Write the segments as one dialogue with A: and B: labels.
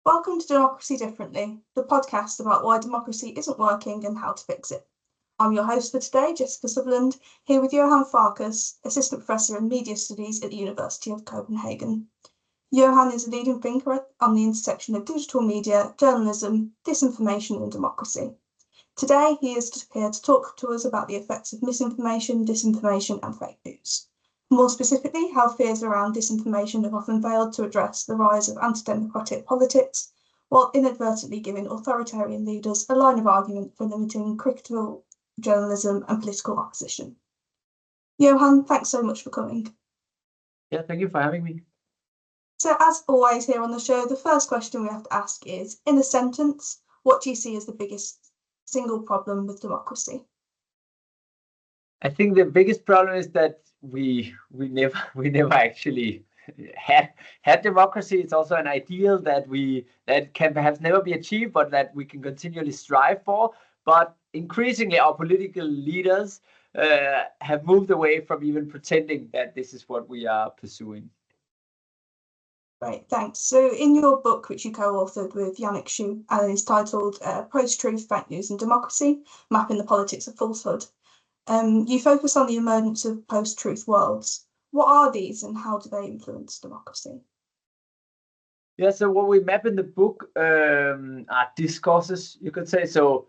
A: Welcome to Democracy Differently, the podcast about why democracy isn't working and how to fix it. I'm your host for today, Jessica Sutherland, here with Johan Farkas, Assistant Professor in Media Studies at the University of Copenhagen. Johan is a leading thinker on the intersection of digital media, journalism, disinformation and democracy. Today, he is here to talk to us about the effects of misinformation, disinformation and fake news. More specifically, how fears around disinformation have often failed to address the rise of anti-democratic politics, while inadvertently giving authoritarian leaders a line of argument for limiting critical journalism and political opposition. Johan, thanks so much for coming.
B: Yeah, thank you for having me.
A: So as always here on the show, the first question we have to ask is, in a sentence, what do you see as the biggest single problem with democracy?
B: I think the biggest problem is that we never actually had democracy. It's also an ideal that can perhaps never be achieved, but that we can continually strive for. But increasingly, our political leaders have moved away from even pretending that this is what we are pursuing.
A: Great, thanks. So in your book, which you co-authored with Yannick Shu, and is titled Post-Truth, Fake News and Democracy, Mapping the Politics of Falsehood, you focus on the emergence of post-truth worlds. What are these and how do they influence democracy?
B: Yeah, so what we map in the book are discourses, you could say. So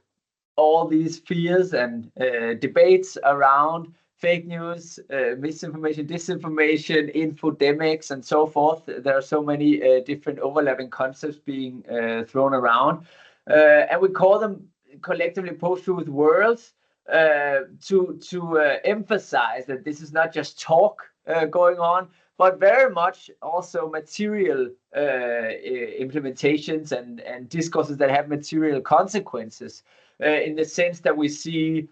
B: all these fears and debates around fake news, misinformation, disinformation, infodemics, and so forth. There are so many different overlapping concepts being thrown around. And we call them collectively post-truth worlds to emphasize that this is not just talk going on, but very much also material implementations and discourses that have material consequences. In the sense that we see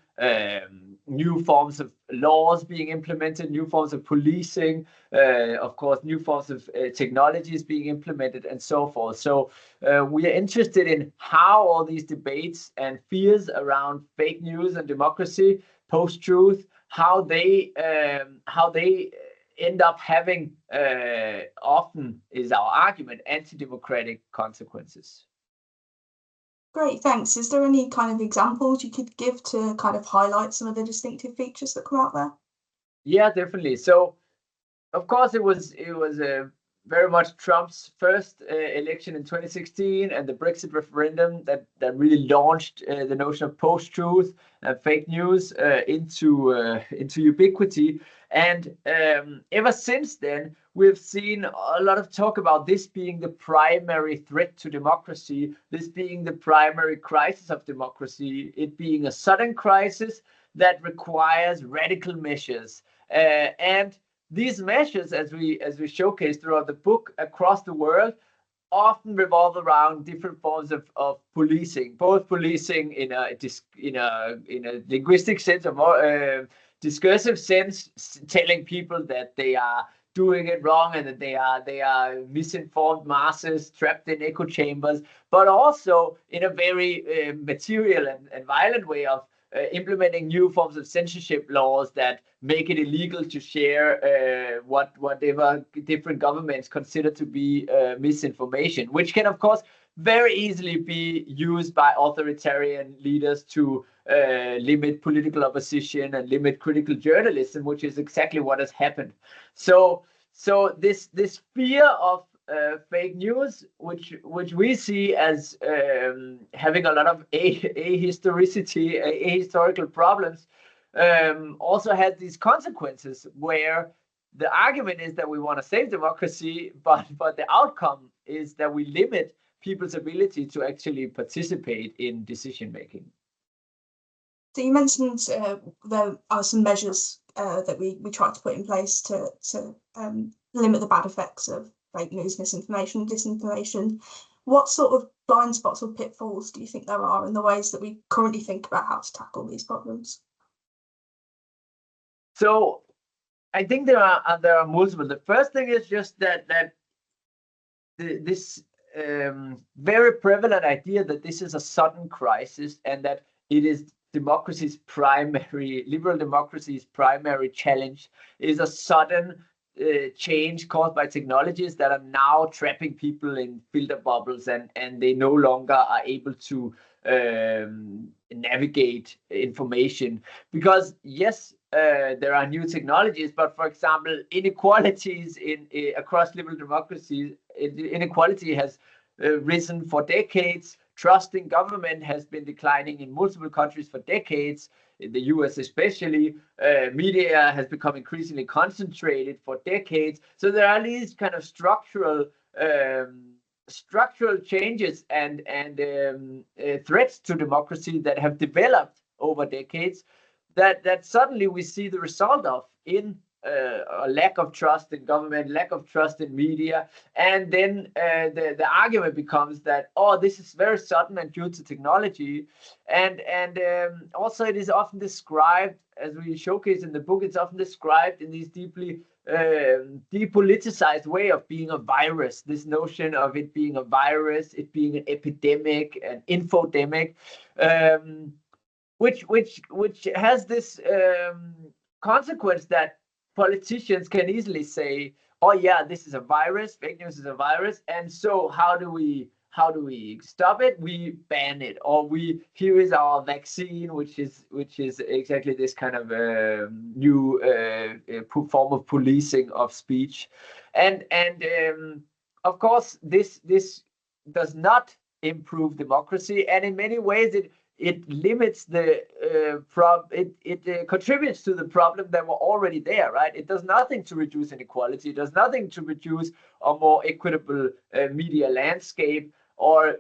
B: new forms of laws being implemented, new forms of policing, of course, new forms of technologies being implemented, and so forth. So we are interested in how all these debates and fears around fake news and democracy, post-truth, how they end up having, often is our argument, anti-democratic consequences.
A: Great, thanks. Is there any kind of examples you could give to kind of highlight some of the distinctive features that come out there?
B: Yeah, definitely. So, of course, it was very much Trump's first election in 2016 and the Brexit referendum that really launched the notion of post-truth and fake news into ubiquity. And ever since then, we've seen a lot of talk about this being the primary threat to democracy, this being the primary crisis of democracy, it being a sudden crisis that requires radical measures. And these measures, as we showcase throughout the book across the world, often revolve around different forms of policing, both policing in a linguistic sense, or more discursive sense, telling people that they are doing it wrong and that they are misinformed masses trapped in echo chambers, but also in a very material and violent way of implementing new forms of censorship laws that make it illegal to share whatever different governments consider to be misinformation, which can, of course, very easily be used by authoritarian leaders to limit political opposition and limit critical journalism, which is exactly what has happened. So this fear of fake news, which we see as having a lot of ahistorical problems, also has these consequences where the argument is that we want to save democracy, but the outcome is that we limit people's ability to actually participate in decision making.
A: So you mentioned there are some measures that we try to put in place to limit the bad effects of fake news, misinformation, disinformation. What sort of blind spots or pitfalls do you think there are in the ways that we currently think about how to tackle these problems?
B: So I think there are multiple. The first thing is just that this very prevalent idea that this is a sudden crisis and that it is liberal democracy's primary challenge is a sudden change caused by technologies that are now trapping people in filter bubbles, and they no longer are able to navigate information. Because yes, there are new technologies, but for example, inequalities across liberal democracies, inequality has risen for decades. Trust in government has been declining in multiple countries for decades, in the US especially. Media has become increasingly concentrated for decades. So there are these kind of structural changes and threats to democracy that have developed over decades that suddenly we see the result of in a lack of trust in government, lack of trust in media, and then the argument becomes that, oh, this is very sudden and due to technology, and also it is often described, as we showcase in the book, it's often described in these deeply depoliticized way of being a virus. This notion of it being a virus, it being an epidemic, an infodemic, which has this consequence that politicians can easily say, oh yeah, this is a virus, fake news is a virus, and so how do we stop it? We ban it, or here is our vaccine, which is exactly this kind of new form of policing of speech, and of course this does not improve democracy, and in many ways it limits the it contributes to the problem that were already there, right? It does nothing to reduce inequality. It does nothing to reduce a more equitable media landscape, or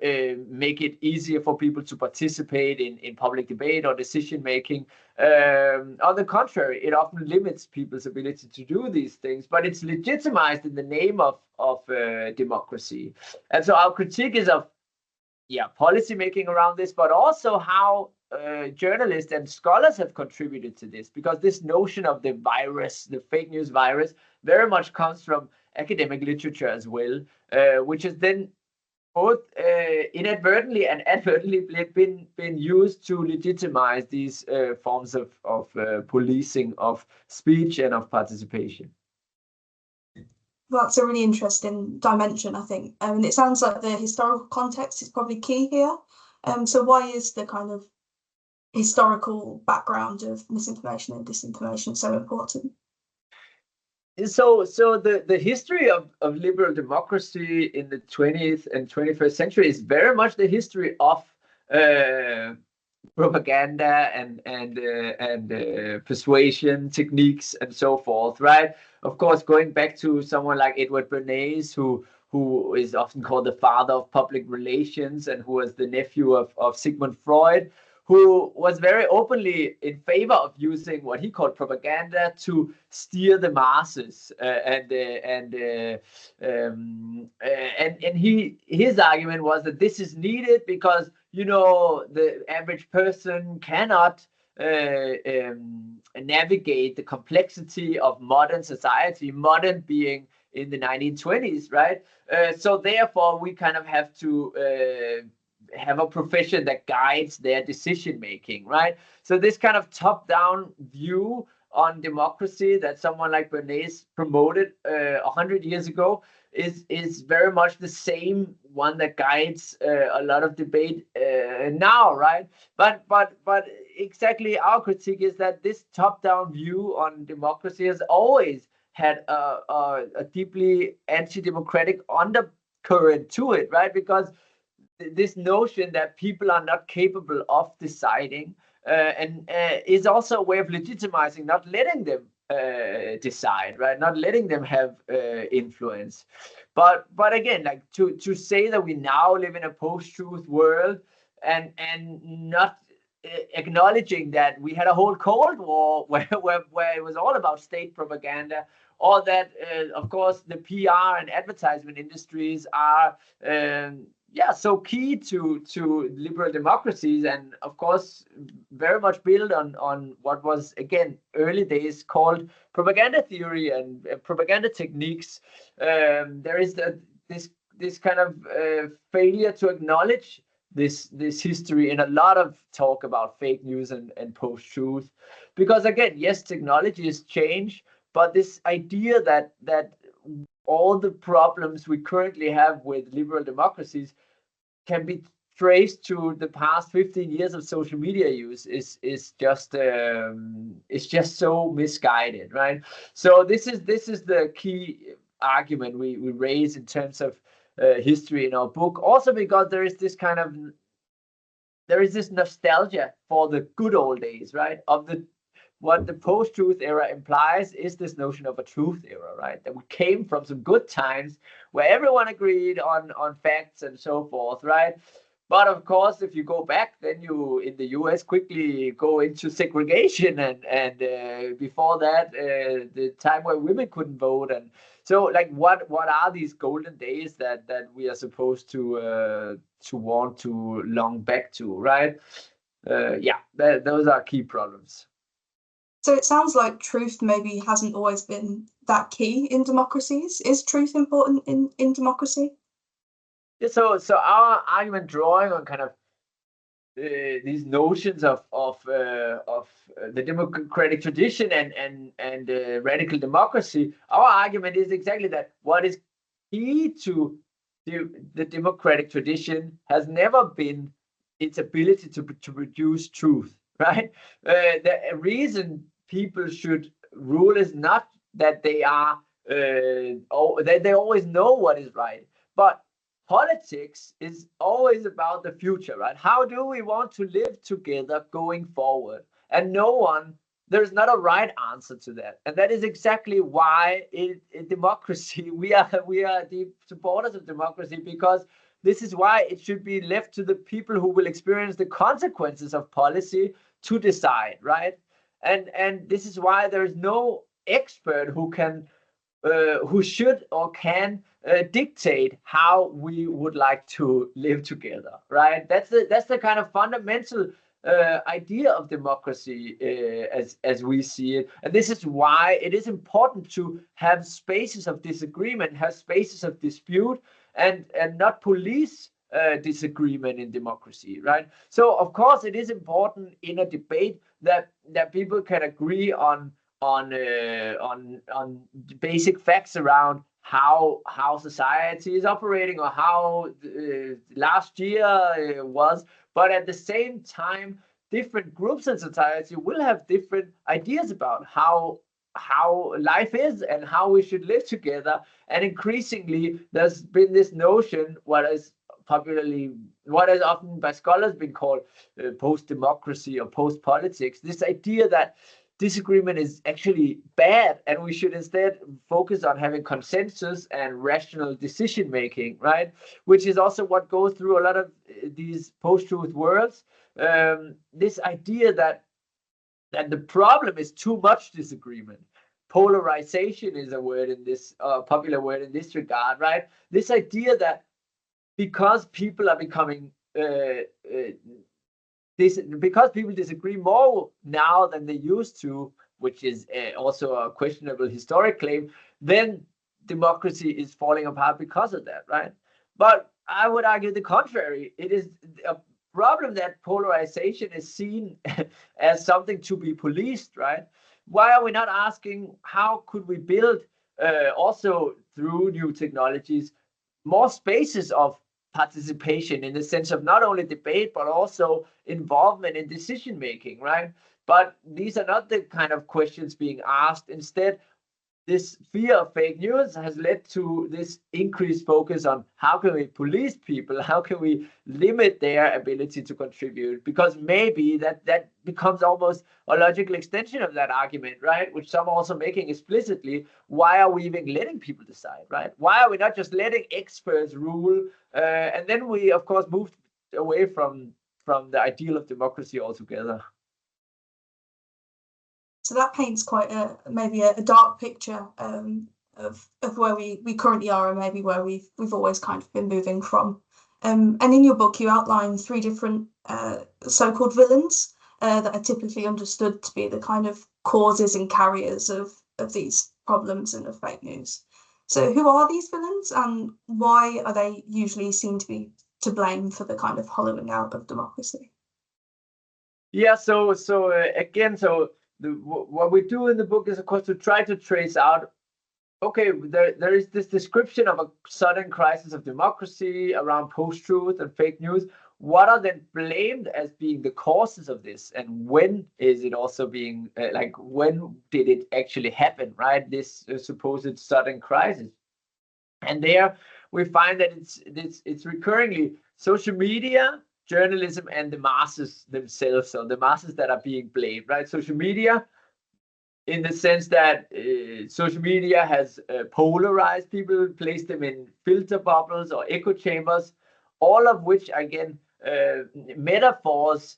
B: make it easier for people to participate in public debate or decision making. On the contrary, it often limits people's ability to do these things, but it's legitimized in the name of democracy. And so our critique is of policy making around this, but also how journalists and scholars have contributed to this, because this notion of the virus, the fake news virus, very much comes from academic literature as well, which has then both inadvertently and advertently been used to legitimize these forms of policing of speech and of participation.
A: That's a really interesting dimension, I think. And it sounds like the historical context is probably key here. So why is the kind of historical background of misinformation and disinformation so important?
B: So the history of liberal democracy in the 20th and 21st century is very much the history of propaganda and persuasion techniques and so forth, right? Of course, going back to someone like Edward Bernays, who is often called the father of public relations, and who was the nephew of Sigmund Freud, who was very openly in favor of using what he called propaganda to steer the masses, his argument was that this is needed because, you know, the average person cannot navigate the complexity of modern society, modern being in the 1920s, right? So therefore, we kind of have to have a profession that guides their decision making, right? So this kind of top-down view on democracy that someone like Bernays promoted 100 years ago is very much the same one that guides a lot of debate now, right? But exactly, our critique is that this top-down view on democracy has always had a deeply anti-democratic undercurrent to it, right? Because this notion that people are not capable of deciding is also a way of legitimizing not letting them decide, right? Not letting them have influence. But again, like to say that we now live in a post-truth world and not acknowledging that we had a whole Cold War where it was all about state propaganda, or that of course the PR and advertisement industries are so key to liberal democracies, and of course very much built on what was, again, early days called propaganda theory and propaganda techniques. There is this kind of failure to acknowledge this history in a lot of talk about fake news and post-truth, because again, yes, technology has changed, but this idea that all the problems we currently have with liberal democracies can be traced to the past 15 years of social media use is just so misguided, right? So this is the key argument we raise in terms of history in our book, also because there is this nostalgia for the good old days, right? What the post-truth era implies is this notion of a truth era, right? That we came from some good times where everyone agreed on facts and so forth, right? But of course, if you go back, then you in the US quickly go into segregation, and before that, the time where women couldn't vote, and so like what are these golden days that we are supposed to want to long back to, right? Yeah, those are key problems.
A: So it sounds like truth maybe hasn't always been that key in democracies. Is truth important in democracy?
B: Yeah, so our argument, drawing on kind of these notions of the democratic tradition and radical democracy, our argument is exactly that what is key to the democratic tradition has never been its ability to produce truth, right? The reason people should rule is not that they are that they always know what is right, but politics is always about the future, right? How do we want to live together going forward? And there's not a right answer to that. And that is exactly why in democracy, we are the supporters of democracy, because this is why it should be left to the people who will experience the consequences of policy to decide, right? And this is why there is no expert who should or can dictate how we would like to live together, right? That's the kind of fundamental idea of democracy as we see it, and this is why it is important to have spaces of disagreement, have spaces of dispute, and not police disagreement in democracy, right? So of course it is important in a debate that people can agree on basic facts around how society is operating, or how last year was. But at the same time, different groups in society will have different ideas about how life is and how we should live together. And increasingly, there's been this notion, what is often by scholars been called post-democracy or post-politics, this idea that disagreement is actually bad, and we should instead focus on having consensus and rational decision making, right? Which is also what goes through a lot of these post-truth worlds. This idea that the problem is too much disagreement. Polarization is a word in this popular word in this regard, right? This idea that because people are becoming because people disagree more now than they used to, which is also a questionable historic claim, then democracy is falling apart because of that, right? But I would argue the contrary. It is a problem that polarization is seen as something to be policed, right? Why are we not asking how could we build also through new technologies more spaces of participation, in the sense of not only debate but also involvement in decision making, right? But these are not the kind of questions being asked. Instead, this fear of fake news has led to this increased focus on how can we police people, how can we limit their ability to contribute, because maybe that becomes almost a logical extension of that argument, right? Which some are also making explicitly. Why are we even letting people decide, right? Why are we not just letting experts rule? And then we, of course, moved away from the ideal of democracy altogether.
A: So that paints quite maybe a dark picture of where we currently are, and maybe where we've always kind of been moving from. And in your book, you outline 3 different so-called villains that are typically understood to be the kind of causes and carriers of these problems and of fake news. So who are these villains, and why are they usually seen to be to blame for the kind of hollowing out of democracy?
B: Yeah, so again, what we do in the book is, of course, to try to trace out, okay, there is this description of a sudden crisis of democracy around post-truth and fake news. What are then blamed as being the causes of this, and when is it also being when did it actually happen, right? This supposed sudden crisis. And there we find that it's recurringly social media, journalism, and the masses themselves, so the masses that are being blamed, right? Social media, in the sense that social media has polarized people, placed them in filter bubbles or echo chambers, all of which, again, metaphors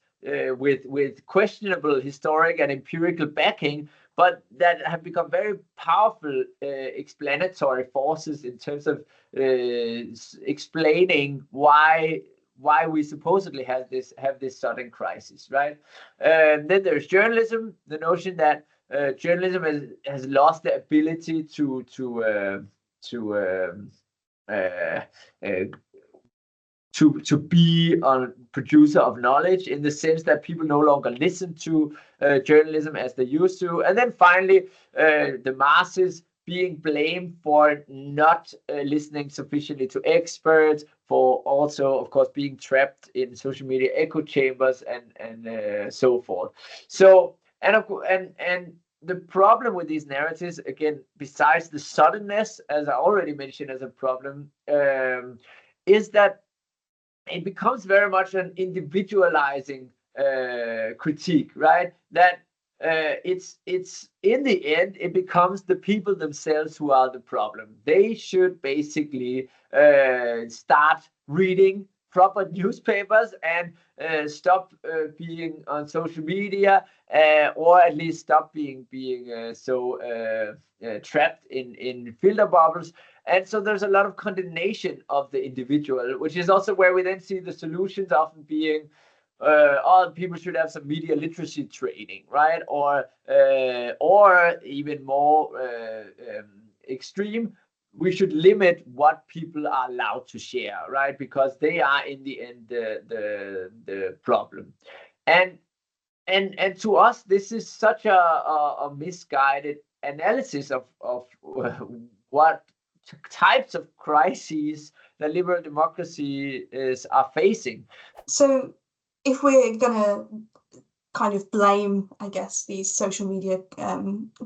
B: with questionable historic and empirical backing, but that have become very powerful explanatory forces in terms of explaining why we supposedly have this sudden crisis, right? Then there's journalism, the notion that journalism has lost the ability to be a producer of knowledge, in the sense that people no longer listen to journalism as they used to. And then finally, the masses being blamed for not listening sufficiently to experts, for also, of course, being trapped in social media echo chambers and so forth. So, and the problem with these narratives, again, besides the suddenness, as I already mentioned as a problem, is that it becomes very much an individualizing critique, right? That it's in the end, it becomes the people themselves who are the problem. They should basically start reading proper newspapers and stop being on social media, or at least stop being so trapped in filter bubbles. And so there's a lot of condemnation of the individual, which is also where we then see the solutions often being, all people should have some media literacy training, right? Or even more extreme, we should limit what people are allowed to share, right? Because they are in the end the problem. And to us, this is such a misguided analysis of what types of crises that liberal democracies are facing.
A: So if we're going to kind of blame, I guess, these social media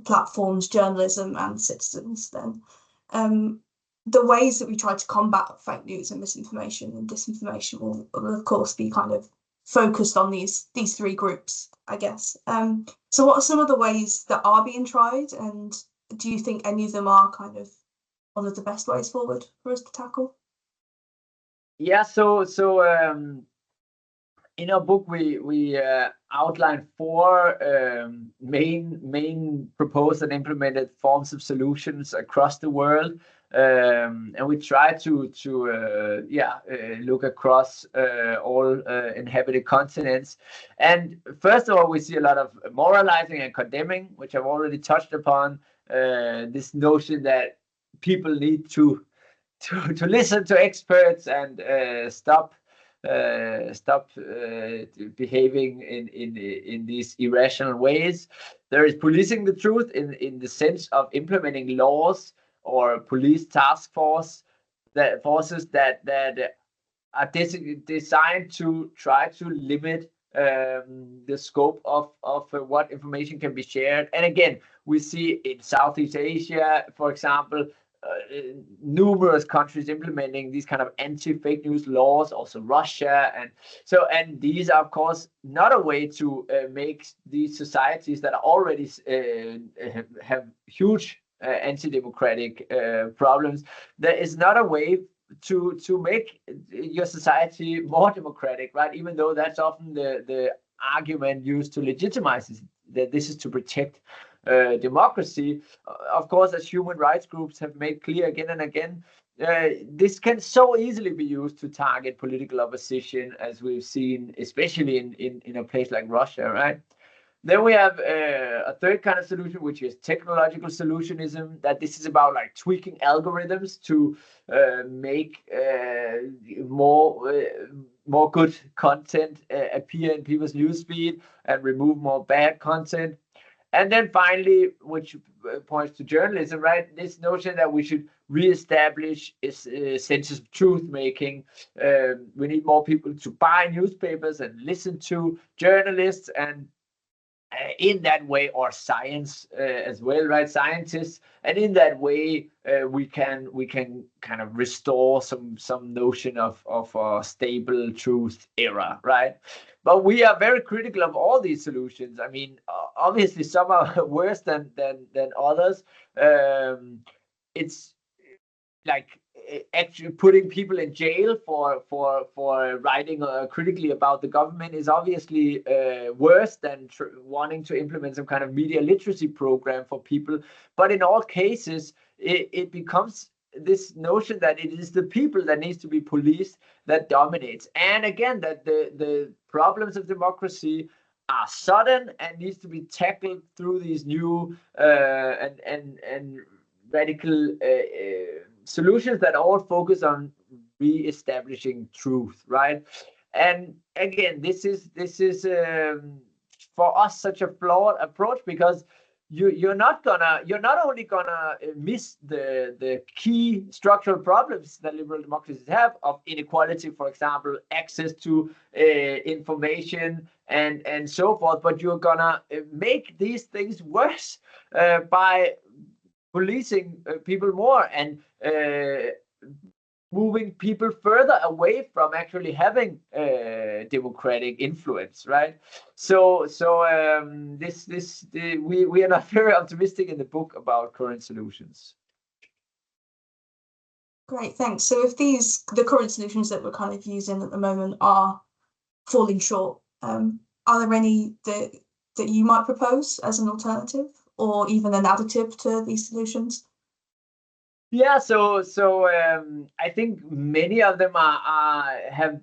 A: platforms, journalism and citizens, then the ways that we try to combat fake news and misinformation and disinformation will of course be kind of focused on these three groups, I guess. So what are some of the ways that are being tried, and do you think any of them are kind of one of the best ways forward for us to tackle?
B: Yeah, so in our book we outline 4 main proposed and implemented forms of solutions across the world, and we try to look across all inhabited continents. And first of all, we see a lot of moralizing and condemning, which I've already touched upon. This notion that people need to listen to experts and stop behaving in these irrational ways. There is policing the truth in the sense of implementing laws or police task forces that are designed to try to limit the scope of what information can be shared. And again, we see in Southeast Asia, for example, numerous countries implementing these kind of anti-fake news laws, also Russia. And these are, of course, not a way to make these societies that are already have huge anti-democratic problems. There is not a way to make your society more democratic, right? Even though that's often the argument used to legitimize this, that this is to protect democracy. Of course, as human rights groups have made clear again and again, this can so easily be used to target political opposition, as we've seen, especially in a place like Russia, right? Then we have a third kind of solution, which is technological solutionism, that this is about like tweaking algorithms to make more good content appear in people's newsfeed and remove more bad content. And then finally, which points to journalism, right? This notion that we should reestablish is a sense of truth making. We need more people to buy newspapers and listen to journalists, and in that way, or science as well, right? Scientists, and in that way, we can kind of restore some notion of a stable truth era, right? But we are very critical of all these solutions. I mean, obviously some are worse than others. It's like actually putting people in jail for writing critically about the government is obviously worse than wanting to implement some kind of media literacy program for people. But in all cases, it becomes this notion that it is the people that needs to be policed that dominates. And again, that the problems of democracy are sudden and needs to be tackled through these new and radical solutions that all focus on re-establishing truth, right? And again, this is for us such a flawed approach, because you're not only gonna miss the key structural problems that liberal democracies have of inequality, for example, access to information and so forth, but you're gonna make these things worse by policing people more and moving people further away from actually having democratic influence, right? So we are not very optimistic in the book about current solutions.
A: Great, thanks. So if the current solutions that we're kind of using at the moment are falling short, are there any that you might propose as an alternative or even an additive to these solutions?
B: Yeah, so I think many of them have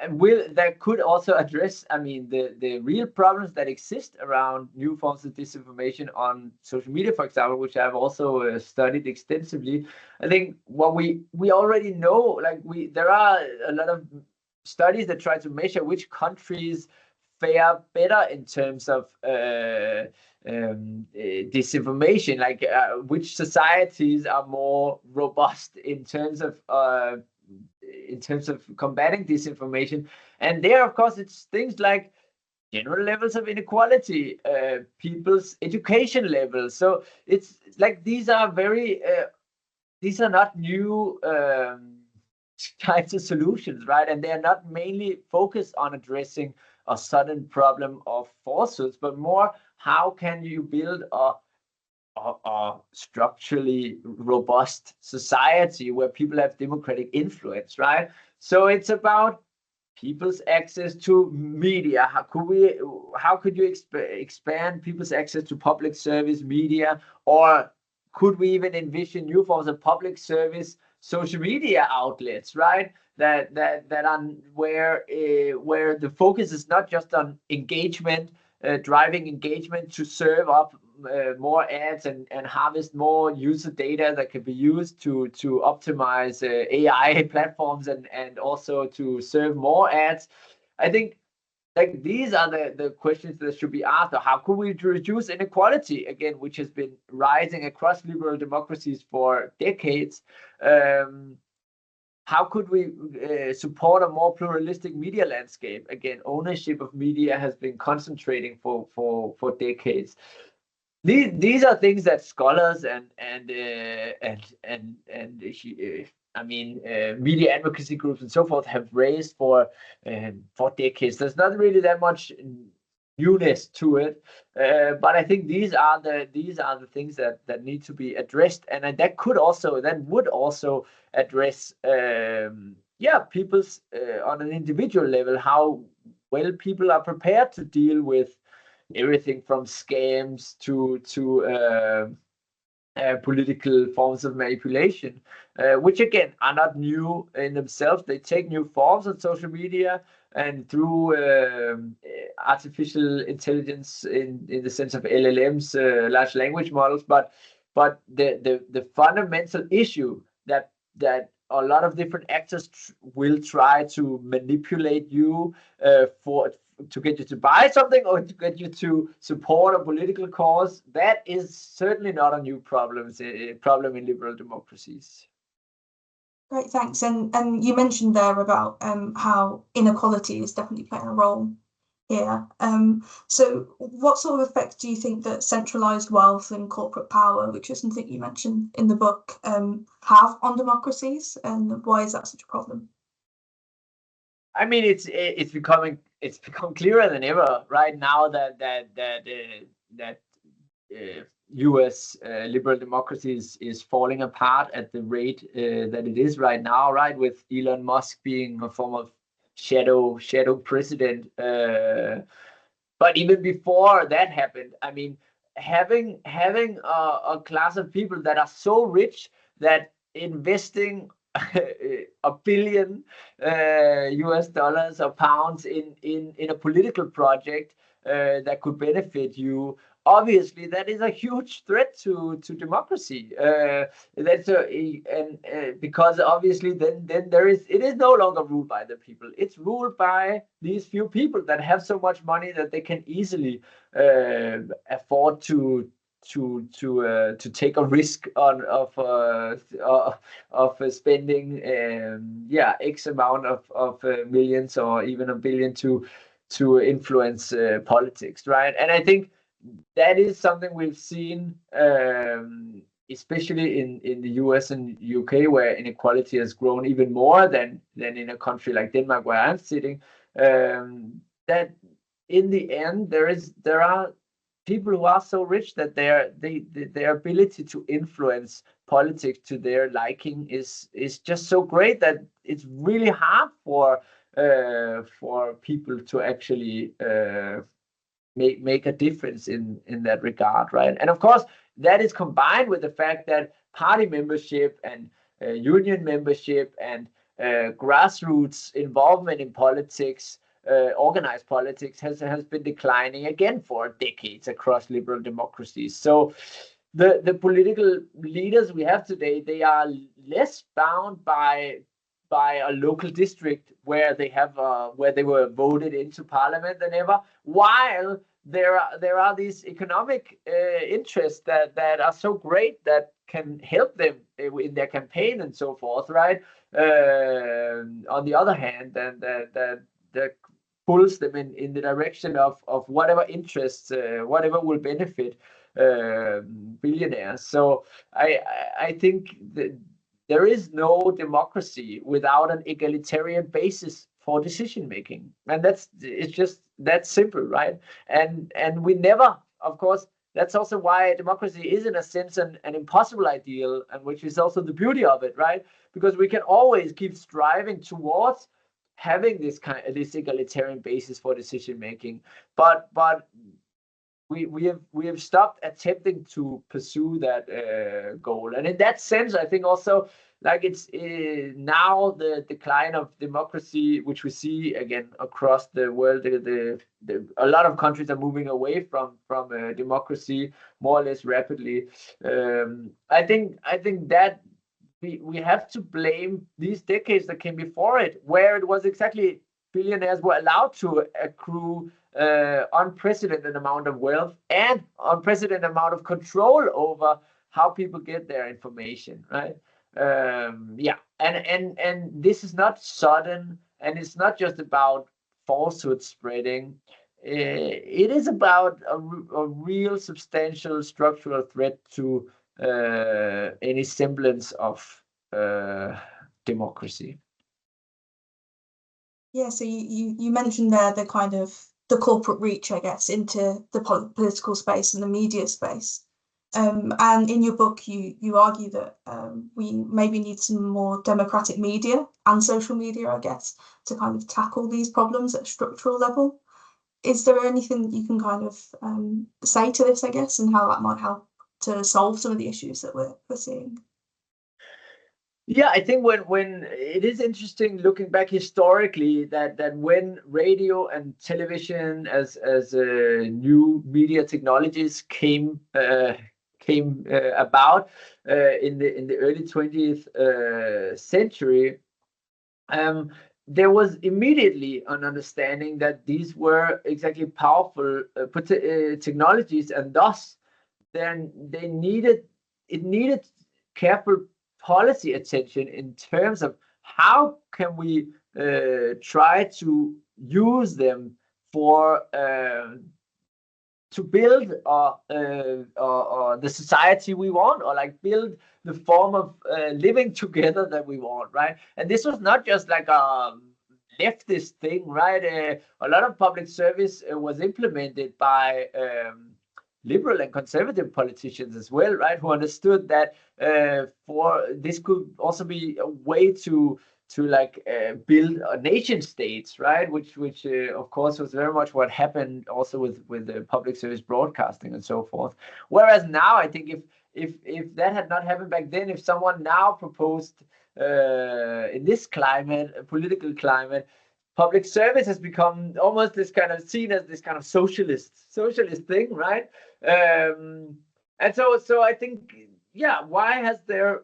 B: and that could also address, I mean, the real problems that exist around new forms of disinformation on social media, for example, which I've also studied extensively. I think what we already know, like there are a lot of studies that try to measure which countries fare better in terms of disinformation, like which societies are more robust in terms of combating disinformation. And there, of course, it's things like general levels of inequality, people's education levels. So it's like these are not new types of solutions, right? And they are not mainly focused on addressing a sudden problem of falsehoods, but more how can you build a structurally robust society where people have democratic influence, right? So it's about people's access to media. How could you expand people's access to public service media, or could we even envision new forms of public service social media outlets, right? That are where the focus is not just on engagement, driving engagement to serve up more ads and harvest more user data that can be used to optimize AI platforms and also to serve more ads. I think like these are the questions that should be asked. How could we reduce inequality, again, which has been rising across liberal democracies for decades? How could we support a more pluralistic media landscape? Again, ownership of media has been concentrating for decades. These are things that scholars and I mean media advocacy groups and so forth have raised for decades. There's not really that much newness to it, but I think these are the things that need to be addressed, and that would also address people's on an individual level, how well people are prepared to deal with everything from scams to political forms of manipulation, which again are not new in themselves. They take new forms on social media and through artificial intelligence in the sense of LLMs, large language models. But the fundamental issue that a lot of different actors will try to manipulate you to get you to buy something or to get you to support a political cause, that is certainly not a new problem. It's a problem in liberal democracies.
A: Great, thanks. And you mentioned there about how inequality is definitely playing a role here. So what sort of effect do you think that centralized wealth and corporate power, which is something you mentioned in the book, have on democracies, and why is that such a problem?
B: I mean, it's become clearer than ever right now that U.S. Liberal democracy is falling apart at the rate that it is right now, right? With Elon Musk being a form of shadow president. But even before that happened, I mean, having a class of people that are so rich that investing a billion US dollars or pounds in a political project that could benefit you, obviously that is a huge threat to democracy. Because obviously then it is no longer ruled by the people. It's ruled by these few people that have so much money that they can easily afford to take a risk of spending X amount of millions or even a billion to influence politics, right? And I think that is something we've seen, especially in the US and UK, where inequality has grown even more than in a country like Denmark, where I'm sitting. That in the end, there are people who are so rich that their ability to influence politics to their liking is just so great that it's really hard for people to actually make a difference in that regard, right? And of course, that is combined with the fact that party membership and union membership and grassroots involvement in politics, organized politics, has been declining again for decades across liberal democracies. So the political leaders we have today, they are less bound by a local district where they have where they were voted into parliament than ever, while there are these economic interests that are so great that can help them in their campaign and so forth, right? On the other hand, that pulls them in the direction of whatever interests, whatever will benefit billionaires. So I think that there is no democracy without an egalitarian basis for decision making, and it's just that simple, right? And we never, of course, that's also why democracy is in a sense an impossible ideal, and which is also the beauty of it, right? Because we can always keep striving towards having this egalitarian basis for decision making, but we have stopped attempting to pursue that goal. And in that sense, I think also, like, it's now the decline of democracy, which we see again across the world. A lot of countries are moving away from democracy more or less rapidly. I think that we have to blame these decades that came before it, where it was exactly billionaires were allowed to accrue unprecedented amount of wealth and unprecedented amount of control over how people get their information, right? And this is not sudden, and it's not just about falsehood spreading. It is about a real substantial structural threat to any semblance of democracy.
A: Yeah, so you mentioned there the kind of the corporate reach, I guess, into the political space and the media space. And in your book, you argue that we maybe need some more democratic media and social media, I guess, to kind of tackle these problems at a structural level. Is there anything that you can kind of say to this, I guess, and how that might help to solve some of the issues that we're seeing?
B: Yeah, I think when it is interesting looking back historically that when radio and television as new media technologies came about in the early 20th century, there was immediately an understanding that these were exactly powerful technologies, and thus then it needed careful policy attention in terms of how can we try to use them for to build the society we want, or like build the form of living together that we want, right? And this was not just like a leftist thing, right? A lot of public service was implemented by liberal and conservative politicians as well, right? Who understood that for this could also be a way to like build a nation states, right? Which of course was very much what happened also with the public service broadcasting and so forth. Whereas now, I think if that had not happened back then, if someone now proposed in this climate, political climate, public service has become almost this kind of seen as this kind of socialist thing, right? And so I think, yeah, why has there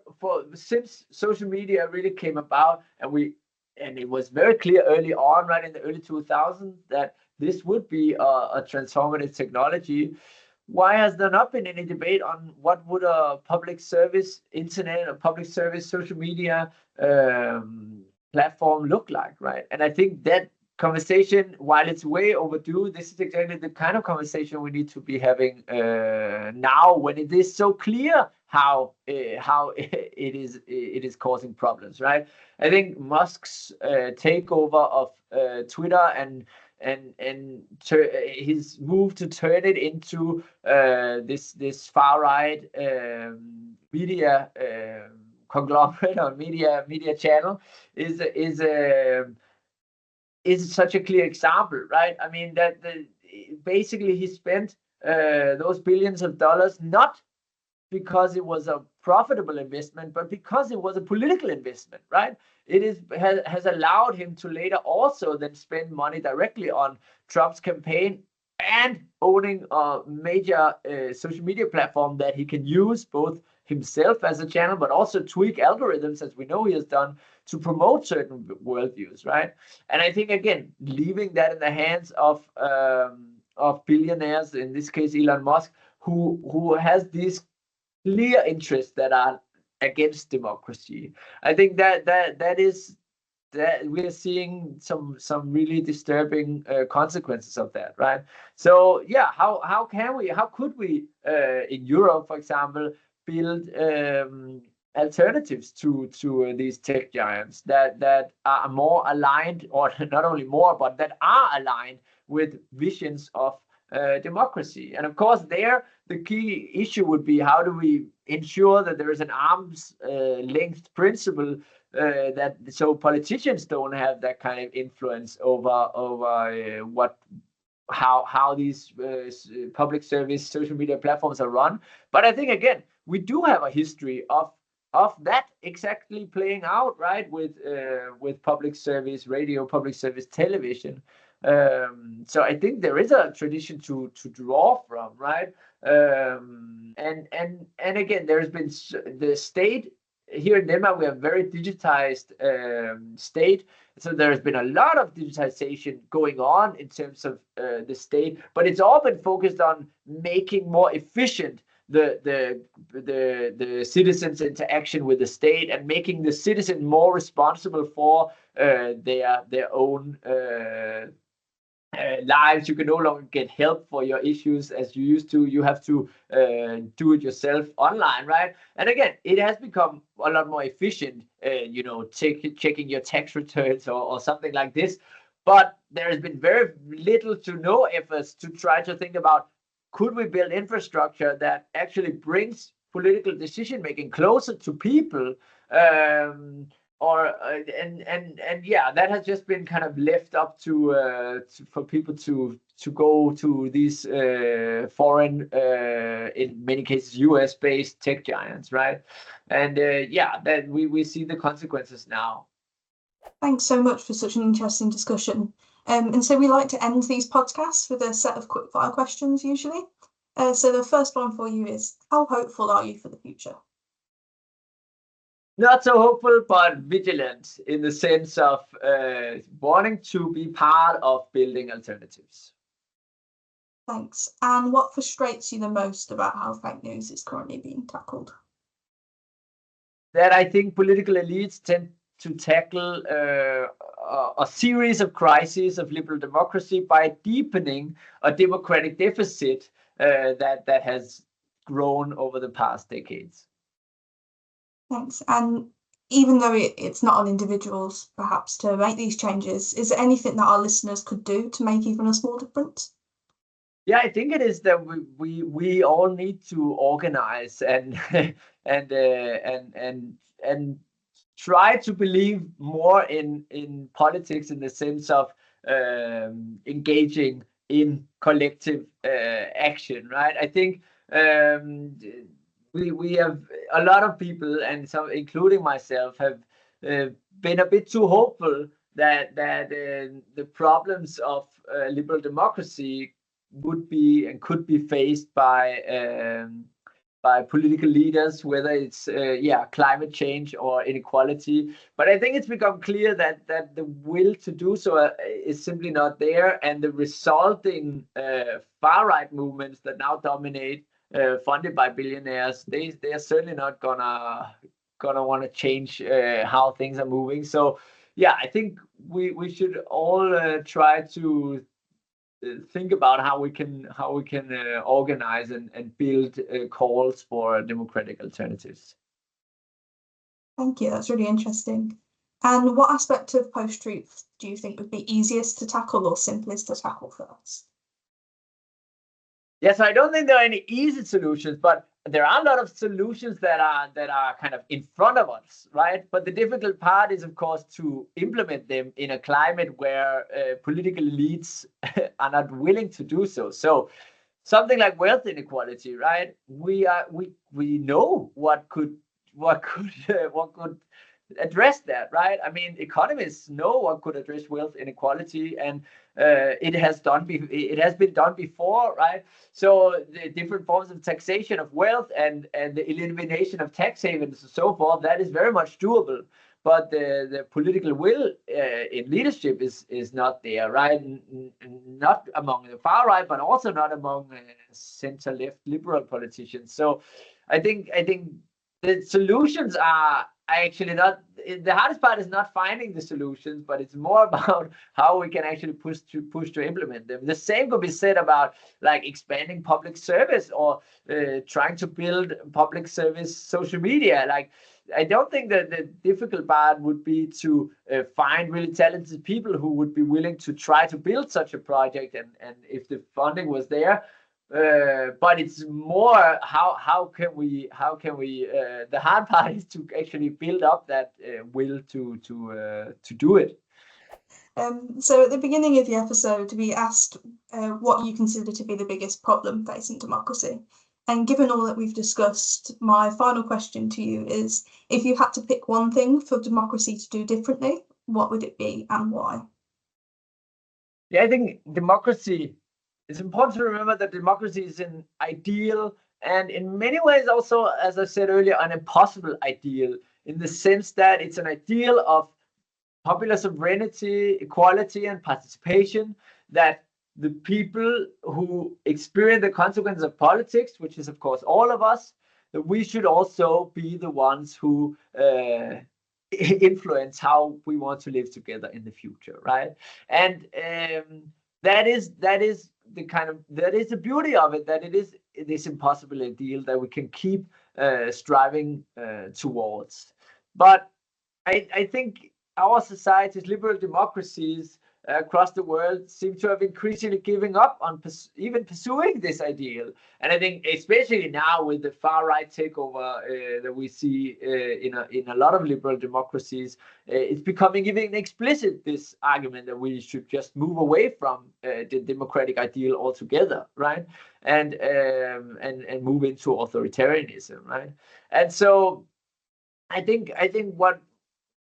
B: since social media really came about, and it was very clear early on, right in the early 2000s, that this would be a transformative technology. Why has there not been any debate on what would a public service internet, a public service social media platform look like, right? And I think that conversation, while it's way overdue, this is exactly the kind of conversation we need to be having now, when it is so clear how it is causing problems, right? I think Musk's takeover of Twitter and his move to turn it into this far right media conglomerate or media channel is such a clear example, right? I mean, that basically he spent those billions of dollars not because it was a profitable investment, but because it was a political investment, right? It has allowed him to later also then spend money directly on Trump's campaign and owning a major social media platform that he can use both himself as a channel, but also tweak algorithms, as we know he has done, to promote certain worldviews, right? And I think, again, leaving that in the hands of billionaires, in this case Elon Musk, who has these clear interests that are against democracy. I think that is that we are seeing some really disturbing consequences of that, right? So yeah, how could we in Europe, for example, build alternatives to these tech giants that are more aligned, or not only more, but that are aligned with visions of democracy? And of course, there the key issue would be, how do we ensure that there is an arm's length principle, that so politicians don't have that kind of influence over how these public service social media platforms are run. But I think, again, we do have a history of that exactly playing out, right, with public service radio, public service television. So I think there is a tradition to draw from, right? And again, there's been the state here in Denmark. We have very digitized state, so there's been a lot of digitization going on in terms of the state, but it's all been focused on making more efficient the citizens' interaction with the state, and making the citizen more responsible for their own lives. You can no longer get help for your issues as you used to. You have to do it yourself online, right? And again, it has become a lot more efficient, checking your tax returns or something like this. But there has been very little to no efforts to try to think about, could we build infrastructure that actually brings political decision making closer to people? Yeah, that has just been kind of left up to for people to go to these foreign, in many cases US based tech giants, right? And yeah, that we see the consequences now.
A: Thanks so much for such an interesting discussion. And so we like to end these podcasts with a set of quick-fire questions usually. So the first one for you is, how hopeful are you for the future?
B: Not so hopeful, but vigilant in the sense of wanting to be part of building alternatives.
A: Thanks. And what frustrates you the most about how fake news is currently being tackled?
B: That I think political elites tend to tackle a series of crises of liberal democracy by deepening a democratic deficit that has grown over the past decades.
A: Thanks. And even though it's not on individuals, perhaps, to make these changes, is there anything that our listeners could do to make even a small difference?
B: Yeah, I think it is that we all need to organize and and try to believe more in politics in the sense of engaging in collective action, right? I think we have a lot of people, and some, including myself, have been a bit too hopeful that the problems of liberal democracy would be and could be faced by political leaders, whether it's climate change or inequality. But I think it's become clear that the will to do so is simply not there, and the resulting far right movements that now dominate, funded by billionaires, they are certainly not gonna want to change how things are moving. So yeah, I think we should all try to think about how we can organize and build calls for democratic alternatives.
A: Thank you. That's really interesting. And what aspect of post-truth do you think would be easiest to tackle or simplest to tackle first?
B: Yes, I don't think there are any easy solutions, but there are a lot of solutions that are kind of in front of us, right? But the difficult part is, of course, to implement them in a climate where political elites are not willing to do so. So something like wealth inequality, right? We know what could address that, right? I mean, economists know what could address wealth inequality, and it has been done before, right? So the different forms of taxation of wealth and the elimination of tax havens and so forth, that is very much doable. But the political will in leadership is not there, right? Not among the far right, but also not among center left liberal politicians. So I think the solutions are actually not, the hardest part is not finding the solutions, but it's more about how we can actually push to implement them. The same could be said about like expanding public service or trying to build public service social media. Like, I don't think that the difficult part would be to find really talented people who would be willing to try to build such a project, and if the funding was there. But it's more how can we the hard part is to actually build up that will to do it.
A: So at the beginning of the episode, we asked what you consider to be the biggest problem facing democracy. And given all that we've discussed, my final question to you is, if you had to pick one thing for democracy to do differently, what would it be and why?
B: Yeah, I think democracy, it's important to remember that democracy is an ideal, and in many ways also, as I said earlier, an impossible ideal, in the sense that it's an ideal of popular sovereignty, equality, and participation, that the people who experience the consequences of politics, which is of course all of us, that we should also be the ones who influence how we want to live together in the future, right? And that is the beauty of it, that it is this impossible ideal that we can keep striving towards. But I think our societies, liberal democracies across the world, seem to have increasingly giving up on even pursuing this ideal. And I think especially now with the far right takeover that we see in a lot of liberal democracies, it's becoming even explicit, this argument that we should just move away from the democratic ideal altogether, right? And move into authoritarianism, right? And so I think what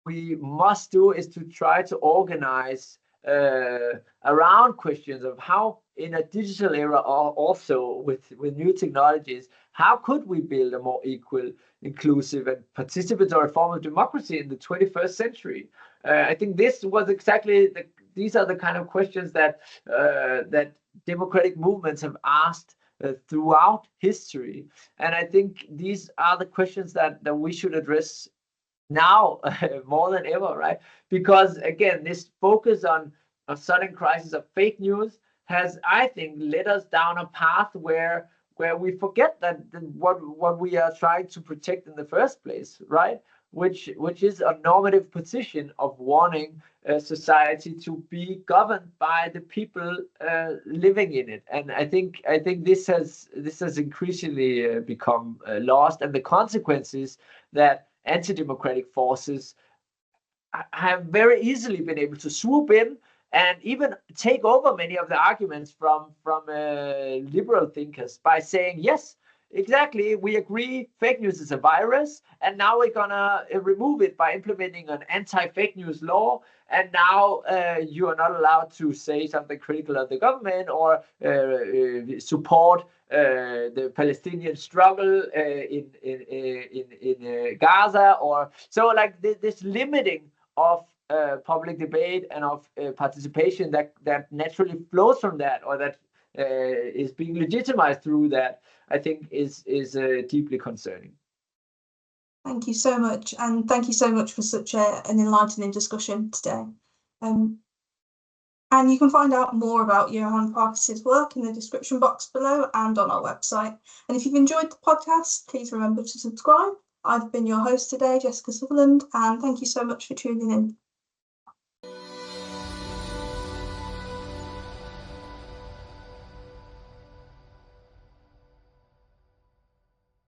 B: we must do is to try to organize around questions of how, in a digital era, or also with new technologies, how could we build a more equal, inclusive, and participatory form of democracy in the 21st century? I think this was exactly these are the kind of questions that democratic movements have asked throughout history, and I think these are the questions that we should address now more than ever, right? Because again, this focus on a sudden crisis of fake news has, I think, led us down a path where we forget that what we are trying to protect in the first place, right? Which is a normative position of wanting a society to be governed by the people living in it. And I think this has increasingly become lost, and the consequences that anti-democratic forces have very easily been able to swoop in and even take over many of the arguments from liberal thinkers by saying, yes, exactly, we agree fake news is a virus, and now we're gonna remove it by implementing an anti-fake news law, and now you are not allowed to say something critical of the government or support the Palestinian struggle in Gaza, or so, like this limiting of public debate and of participation that naturally flows from that, or that is being legitimized through that, I think is deeply concerning.
A: Thank you so much, and thank you so much for such an enlightening discussion today. And you can find out more about Johan Farkas' work in the description box below and on our website. And if you've enjoyed the podcast, please remember to subscribe. I've been your host today, Jessica Sutherland, and thank you so much for tuning in.